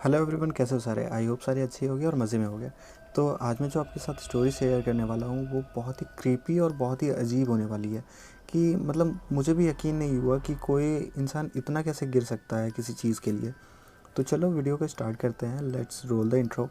Hello everyone, कैसे हो सारे। आई होप सारे अच्छी होगी और मज़े में होगे। तो आज मैं जो आपके साथ स्टोरी शेयर करने वाला हूँ वो बहुत ही क्रीपी और बहुत ही अजीब होने वाली है कि मतलब मुझे भी यकीन नहीं हुआ कि कोई इंसान इतना कैसे गिर सकता है किसी चीज़ के लिए। तो चलो वीडियो को स्टार्ट करते हैं। Let's roll the intro.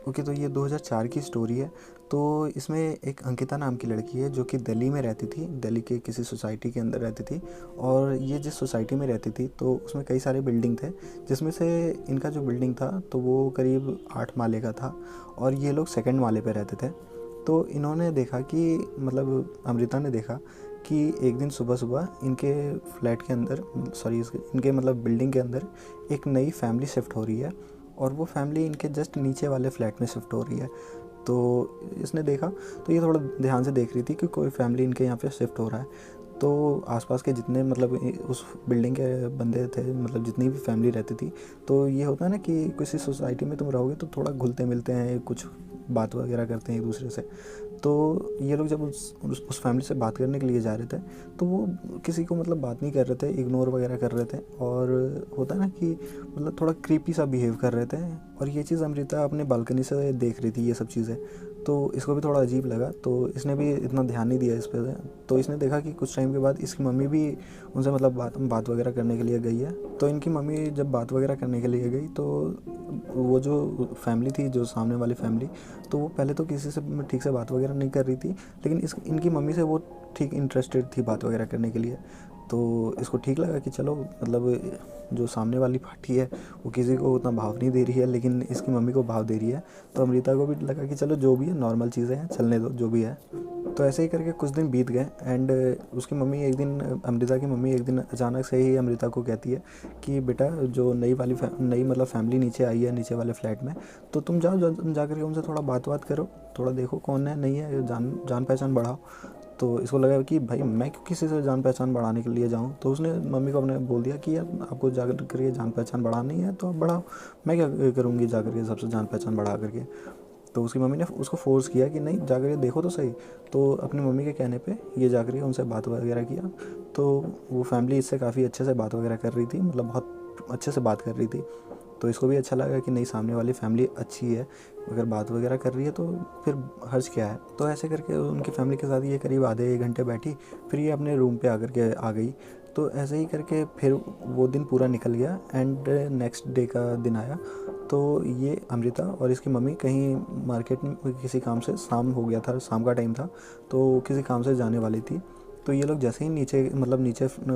Okay, तो ये 2004 की स्टोरी है। तो इसमें एक अंकिता नाम की लड़की है जो कि दिल्ली में रहती थी, दिल्ली के किसी सोसाइटी के अंदर रहती थी। और ये जिस सोसाइटी में रहती थी तो उसमें कई सारे बिल्डिंग थे, जिसमें से इनका जो बिल्डिंग था तो वो करीब 8 माले का था और ये लोग सेकंड माले पे रहते थे। तो इन्होंने देखा कि मतलब अमृता ने देखा कि एक दिन सुबह सुबह इनके फ्लैट के अंदर, सॉरी इनके मतलब बिल्डिंग के अंदर एक नई फैमिली शिफ्ट हो रही है और वो फैमिली इनके जस्ट नीचे वाले फ्लैट में शिफ्ट हो रही है। तो इसने देखा, तो ये थोड़ा ध्यान से देख रही थी कि कोई फैमिली इनके यहाँ पे शिफ्ट हो रहा है। तो आसपास के जितने मतलब उस बिल्डिंग के बंदे थे, मतलब जितनी भी फैमिली रहती थी, तो ये होता है ना कि किसी सोसाइटी में तुम रहोगे तो थोड़ा घुलते मिलते हैं, कुछ बात वगैरह करते हैं एक दूसरे से। तो ये लोग जब उस फैमिली से बात करने के लिए जा रहे थे तो वो किसी को मतलब बात नहीं कर रहे थे, इग्नोर वगैरह कर रहे थे और होता है ना कि मतलब थोड़ा क्रीपी सा बिहेव कर रहे थे। और ये चीज़ अमृता अपने बालकनी से देख रही थी ये सब चीज़ें। तो इसको भी थोड़ा अजीब लगा, तो इसने भी इतना ध्यान नहीं दिया इस पर। तो इसने देखा कि कुछ टाइम के बाद इसकी मम्मी भी उनसे मतलब बात वगैरह करने के लिए गई है। तो इनकी मम्मी जब बात वगैरह करने के लिए गई तो वो जो फैमिली थी, जो सामने वाली फैमिली, तो वो पहले तो किसी से ठीक से बात वगैरह नहीं कर रही थी, लेकिन इनकी मम्मी से वो ठीक इंटरेस्टेड थी बात वगैरह करने के लिए। तो इसको ठीक लगा कि चलो मतलब जो सामने वाली पार्टी है वो किसी को उतना भाव नहीं दे रही है, लेकिन इसकी मम्मी को भाव दे रही है। तो अमृता को भी लगा कि चलो जो भी है नॉर्मल चीज़ें हैं, चलने दो जो भी है। तो ऐसे ही करके कुछ दिन बीत गए एंड उसकी मम्मी एक दिन, अमृता की मम्मी एक दिन अचानक से ही अमृता को कहती है कि बेटा, जो नई मतलब फैमिली नीचे आई है नीचे वाले फ्लैट में, तो तुम जाओ जा करके उनसे थोड़ा बात करो, थोड़ा देखो कौन है नहीं है, जान पहचान बढ़ाओ। तो इसको लगा कि भाई मैं क्यों किसी से जान पहचान बढ़ाने के लिए जाऊँ। तो उसने मम्मी को अपने बोल दिया कि यार आपको जा करके जान पहचान बढ़ानी है तो आप बढ़ाओ, मैं क्या करूँगी जा करके सबसे जान पहचान बढ़ा करके। तो उसकी मम्मी ने उसको फोर्स किया कि नहीं, जा करके देखो तो सही। तो अपनी मम्मी के कहने पे ये जा करके उनसे बात वगैरह किया। तो वो फैमिली इससे काफ़ी अच्छे से बात वगैरह कर रही थी, मतलब बहुत अच्छे से बात कर रही थी। तो इसको भी अच्छा लगा कि नहीं, सामने वाली फैमिली अच्छी है, अगर बात वगैरह कर रही है तो फिर हर्ज क्या है। तो ऐसे करके उनकी फैमिली के साथ ये करीब आधे 1 घंटे बैठी, फिर ये अपने रूम पे आकर के आ गई। तो ऐसे ही करके फिर वो दिन पूरा निकल गया एंड नेक्स्ट डे का दिन आया। तो ये अमृता और इसकी मम्मी कहीं मार्केट में किसी काम से, शाम हो गया था, शाम का टाइम था, तो किसी काम से जाने वाली थी। तो ये लोग जैसे ही नीचे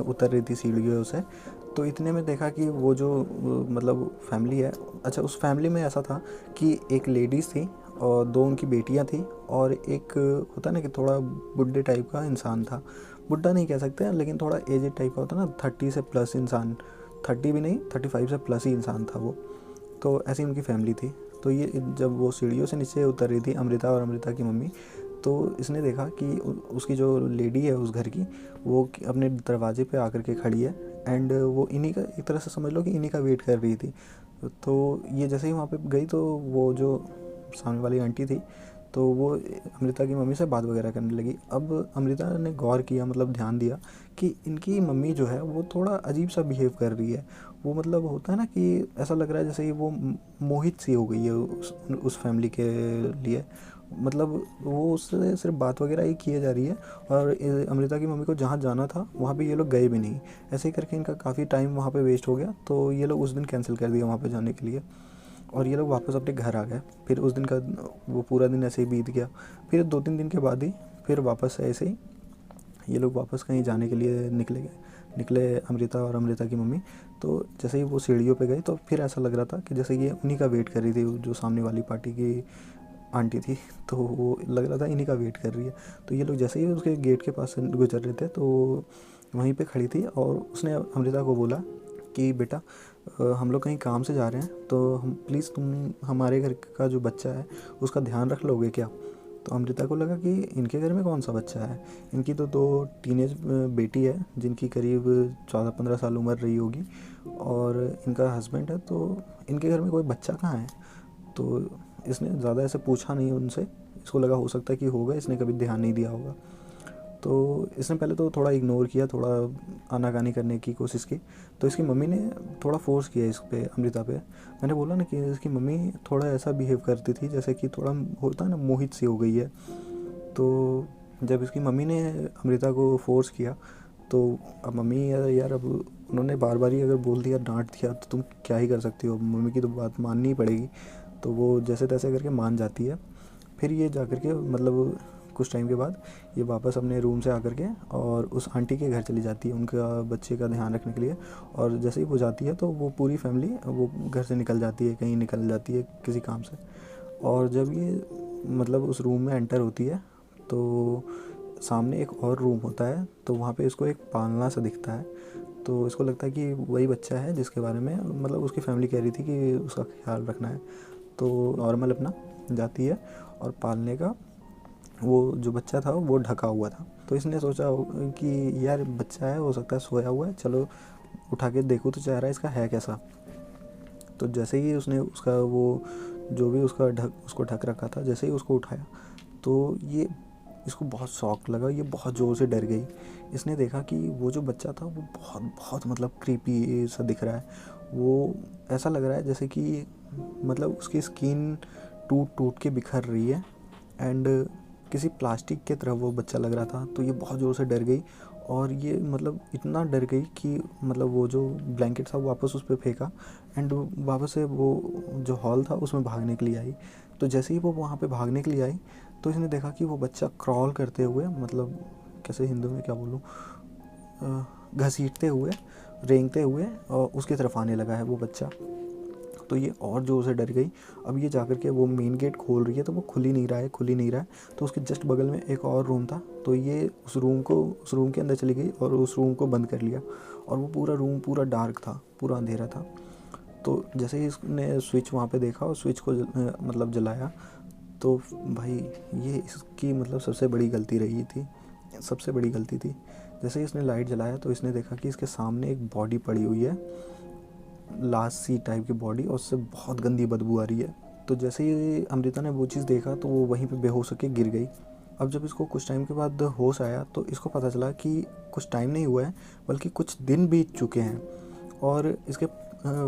उतर रही थी सीढ़ियों से, तो इतने में देखा कि वो जो मतलब फैमिली है, अच्छा उस फैमिली में ऐसा था कि एक लेडीज़ थी और 2 उनकी बेटियां थी और एक होता ना कि थोड़ा बुढ़े टाइप का इंसान था। बुढ़ा नहीं कह सकते हैं, लेकिन थोड़ा एजेड टाइप का होता ना, 30 से प्लस इंसान, 30 भी नहीं, 35 से प्लस ही इंसान था वो। तो ऐसी उनकी फैमिली थी। तो ये जब वो सीढ़ियों से नीचे उतर रही थी अमृता और अमृता की मम्मी, तो इसने देखा कि उसकी जो लेडी है उस घर की, वो अपने दरवाजे पे आकर के खड़ी है एंड वो इन्हीं का, एक तरह से समझ लो कि इन्हीं का वेट कर रही थी। तो ये जैसे ही वहाँ पे गई तो वो जो सामने वाली आंटी थी, तो वो अमृता की मम्मी से बात वगैरह करने लगी। अब अमृता ने गौर किया, मतलब ध्यान दिया कि इनकी मम्मी जो है वो थोड़ा अजीब सा बिहेव कर रही है। वो मतलब होता है ना कि ऐसा लग रहा है जैसे ही वो मोहित सी हो गई है उस फैमिली के लिए। मतलब वो उससे सिर्फ बात वगैरह ही किए जा रही है और अमृता की मम्मी को जहाँ जाना था वहाँ पे ये लोग गए भी नहीं। ऐसे ही करके इनका काफ़ी टाइम वहाँ पे वेस्ट हो गया। तो ये लोग उस दिन कैंसिल कर दिया वहाँ पे जाने के लिए और ये लोग वापस अपने घर आ गए। फिर उस दिन का वो पूरा दिन ऐसे ही बीत गया। फिर 2-3 दिन के बाद ही फिर वापस ऐसे ही ये लोग वापस कहीं जाने के लिए निकले अमृता और अमृता की मम्मी। तो जैसे ही वो सीढ़ियों पे गए तो फिर ऐसा लग रहा था कि जैसे ये उन्हीं का वेट कर रही थी, जो सामने वाली पार्टी की आंटी थी। तो वो लग रहा था इन्हीं का वेट कर रही है। तो ये लोग जैसे ही उसके गेट के पास से गुजर रहे थे तो वहीं पे खड़ी थी और उसने अमृता को बोला कि बेटा, हम लोग कहीं काम से जा रहे हैं, तो हम प्लीज़ तुम हमारे घर का जो बच्चा है उसका ध्यान रख लोगे क्या। तो अमृता को लगा कि इनके घर में कौन सा बच्चा है, इनकी तो 2 टीनेज बेटी है जिनकी करीब 14-15 साल उम्र रही होगी और इनका हस्बैंड है, तो इनके घर में कोई बच्चा कहाँ है। तो इसने ज़्यादा ऐसे पूछा नहीं उनसे, इसको लगा हो सकता है कि होगा, इसने कभी ध्यान नहीं दिया होगा। तो इसने पहले तो थोड़ा इग्नोर किया, थोड़ा आनाकानी करने की कोशिश की। तो इसकी मम्मी ने थोड़ा फ़ोर्स किया इस पे, अमृता पे। मैंने बोला ना कि इसकी मम्मी थोड़ा ऐसा बिहेव करती थी जैसे कि थोड़ा होता है ना, मोहित सी हो गई है। तो जब इसकी मम्मी ने अमृता को फ़ोर्स किया तो अब मम्मी यार अब उन्होंने बार बार ही अगर बोल दिया, डांट दिया, तो तुम क्या ही कर सकती हो, मम्मी की तो बात माननी ही पड़ेगी। तो वो जैसे तैसे करके मान जाती है। फिर ये जा कर के मतलब कुछ टाइम के बाद ये वापस अपने रूम से आकर के और उस आंटी के घर चली जाती है उनका बच्चे का ध्यान रखने के लिए। और जैसे ही वो जाती है तो वो पूरी फैमिली वो घर से निकल जाती है, कहीं निकल जाती है किसी काम से। और जब ये मतलब उस रूम में एंटर होती है तो सामने एक और रूम होता है, तो वहाँ पे इसको एक पालना सा दिखता है। तो इसको लगता है कि वही बच्चा है जिसके बारे में मतलब उसकी फैमिली कह रही थी कि उसका ख्याल रखना है। तो नॉर्मल अपना जाती है और पालने का वो जो बच्चा था वो ढका हुआ था। तो इसने सोचा कि यार बच्चा है, हो सकता है सोया हुआ है, चलो उठा के देखो तो चेहरा इसका है कैसा। तो जैसे ही उसने उसका वो जो भी उसको ढक रखा था, जैसे ही उसको उठाया तो ये इसको बहुत शॉक लगा, ये बहुत ज़ोर से डर गई। इसने देखा कि वो जो बच्चा था वो बहुत बहुत मतलब क्रीपी सा दिख रहा है। वो ऐसा लग रहा है जैसे कि मतलब उसकी स्किन टूट टूट के बिखर रही है एंड किसी प्लास्टिक के तरह वो बच्चा लग रहा था। तो ये बहुत ज़ोर से डर गई और ये मतलब इतना डर गई कि मतलब वो जो ब्लैंकेट था वो वापस उस पर फेंका एंड वापस से वो जो हॉल था उसमें भागने के लिए आई। तो जैसे ही वो वहाँ पे भागने के लिए आई तो इसने देखा कि वो बच्चा क्रॉल करते हुए, मतलब कैसे हिंदी में क्या बोलूँ, घसीटते हुए, रेंगते हुए और उसकी तरफ आने लगा है वो बच्चा। तो ये और ज़ोर से डर गई। अब ये जाकर के वो मेन गेट खोल रही है तो वो खुल ही नहीं रहा है। तो उसके जस्ट बगल में एक और रूम था, तो ये उस रूम के अंदर चली गई और उस रूम को बंद कर लिया। और वो पूरा रूम पूरा डार्क था, पूरा अंधेरा था। तो जैसे ही इसने स्विच वहाँ पे देखा और स्विच को मतलब जलाया, तो भाई ये इसकी मतलब सबसे बड़ी गलती थी। जैसे ही इसने लाइट जलाया तो इसने देखा कि इसके सामने एक बॉडी पड़ी हुई है, लाश सी टाइप की बॉडी, और उससे बहुत गंदी बदबू आ रही है। तो जैसे ही अमृता ने वो चीज़ देखा तो वो वहीं पे बेहोश होकर गिर गई। अब जब इसको कुछ टाइम के बाद होश आया तो इसको पता चला कि कुछ टाइम नहीं हुआ है बल्कि कुछ दिन बीत चुके हैं। और इसके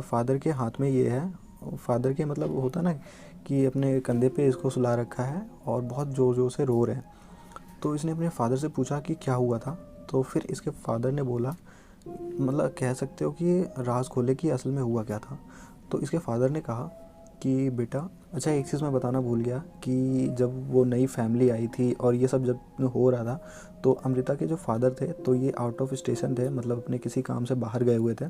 फादर के हाथ में ये है, फादर के मतलब होता ना कि अपने कंधे पे इसको सुला रखा है और बहुत ज़ोर ज़ोर से रो रहे हैं। तो इसने अपने फादर से पूछा कि क्या हुआ था। तो फिर इसके फादर ने बोला, मतलब कह सकते हो कि राज खोले कि असल में हुआ क्या था। तो इसके फादर ने कहा कि बेटा, अच्छा एक चीज़ मैं बताना भूल गया कि जब वो नई फैमिली आई थी और ये सब जब हो रहा था तो अमृता के जो फादर थे तो ये आउट ऑफ स्टेशन थे, मतलब अपने किसी काम से बाहर गए हुए थे।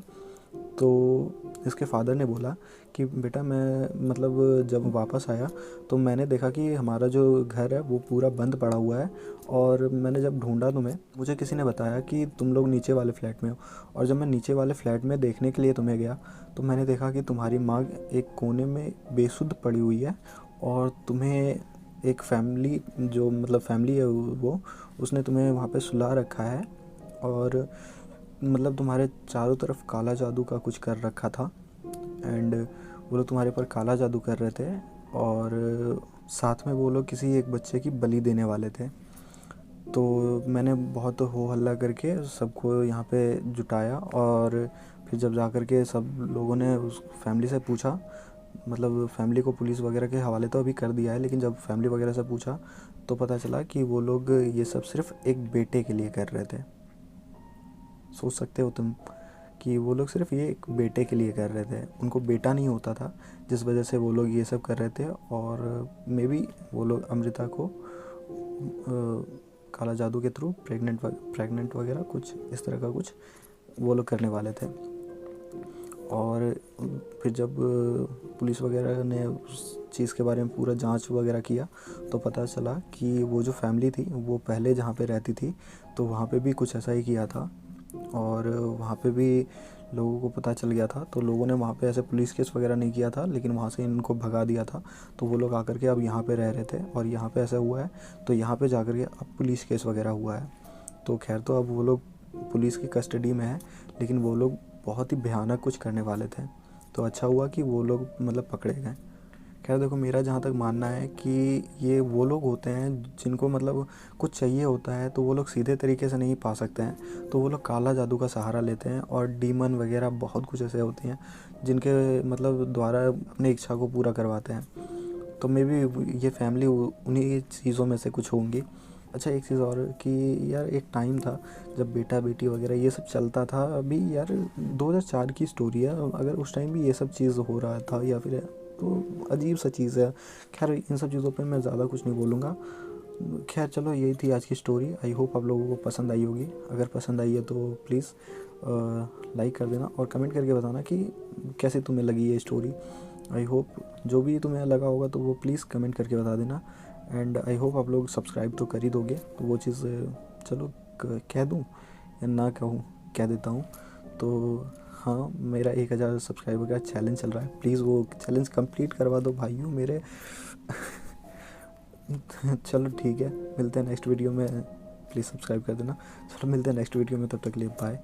तो इसके फादर ने बोला कि बेटा मैं मतलब जब वापस आया तो मैंने देखा कि हमारा जो घर है वो पूरा बंद पड़ा हुआ है। और मैंने जब ढूंढा तुम्हें, मुझे किसी ने बताया कि तुम लोग नीचे वाले फ्लैट में हो। और जब मैं नीचे वाले फ्लैट में देखने के लिए तुम्हें गया तो मैंने देखा कि तुम्हारी माँ एक कोने में बेसुध पड़ी हुई है और तुम्हें एक फैमिली जो मतलब फैमिली है वो उसने तुम्हें वहाँ पे सुला रखा है। और मतलब तुम्हारे चारों तरफ काला जादू का कुछ कर रखा था एंड वो लोग तुम्हारे पर काला जादू कर रहे थे। और साथ में वो लोग किसी एक बच्चे की बलि देने वाले थे। तो मैंने बहुत हो हल्ला करके सबको यहाँ पे जुटाया और फिर जब जा कर के सब लोगों ने उस फैमिली से पूछा, मतलब फैमिली को पुलिस वगैरह के हवाले तो अभी कर दिया है, लेकिन जब फैमिली वगैरह से पूछा तो पता चला कि वो लोग ये सब सिर्फ एक बेटे के लिए कर रहे थे। सोच सकते हो तुम कि वो लोग सिर्फ ये एक बेटे के लिए कर रहे थे, उनको बेटा नहीं होता था जिस वजह से वो लोग ये सब कर रहे थे। और मे बी वो लोग अमृता को काला जादू के थ्रू प्रेग्नेंट वगैरह कुछ इस तरह का कुछ वो लोग करने वाले थे। और फिर जब पुलिस वगैरह ने उस चीज़ के बारे में पूरा जांच वगैरह किया तो पता चला कि वो जो फैमिली थी वो पहले जहाँ पे रहती थी तो वहाँ पे भी कुछ ऐसा ही किया था। और वहाँ पे भी लोगों को पता चल गया था, तो लोगों ने वहाँ पे ऐसे पुलिस केस वगैरह नहीं किया था, लेकिन वहाँ से इनको भगा दिया था। तो वो लोग आकर के अब यहाँ पे रह रहे थे और यहाँ पे ऐसा हुआ है तो यहाँ पे जाकर के अब पुलिस केस वगैरह हुआ है। तो खैर, तो अब वो लोग पुलिस की कस्टडी में है, लेकिन वो लोग बहुत ही भयानक कुछ करने वाले थे। तो अच्छा हुआ कि वो लोग मतलब पकड़े गए। खैर देखो, मेरा जहाँ तक मानना है कि ये वो लोग होते हैं जिनको मतलब कुछ चाहिए होता है तो वो लोग सीधे तरीके से नहीं पा सकते हैं, तो वो लोग काला जादू का सहारा लेते हैं। और डीमन वगैरह बहुत कुछ ऐसे होते हैं जिनके मतलब द्वारा अपनी इच्छा को पूरा करवाते हैं। तो मे बी ये फैमिली उन्हीं चीज़ों में से कुछ होंगी। अच्छा, एक चीज़ और कि यार एक टाइम था जब बेटा बेटी वगैरह ये सब चलता था। अभी यार 2004 की स्टोरी है, अगर उस टाइम भी ये सब चीज़ हो रहा था या फिर, तो अजीब सा चीज़ है। खैर इन सब चीज़ों पे मैं ज़्यादा कुछ नहीं बोलूँगा। खैर चलो, यही थी आज की स्टोरी। आई होप आप लोगों को पसंद आई होगी। अगर पसंद आई है तो प्लीज़ लाइक कर देना और कमेंट करके बताना कि कैसे तुम्हें लगी ये स्टोरी। आई होप जो भी तुम्हें लगा होगा तो वो प्लीज़ कमेंट करके बता देना। एंड आई होप आप लोग सब्सक्राइब तो कर ही दोगे, तो वो चीज़ चलो कह दूँ या ना कहूँ, कह देता हूँ। तो हाँ, मेरा 1000 सब्सक्राइबर का चैलेंज चल रहा है, प्लीज़ वो चैलेंज कंप्लीट करवा दो भाइयों मेरे। चलो ठीक है, मिलते हैं नेक्स्ट वीडियो में। प्लीज़ सब्सक्राइब कर देना। चलो मिलते हैं नेक्स्ट वीडियो में, तब तक के लिए बाय।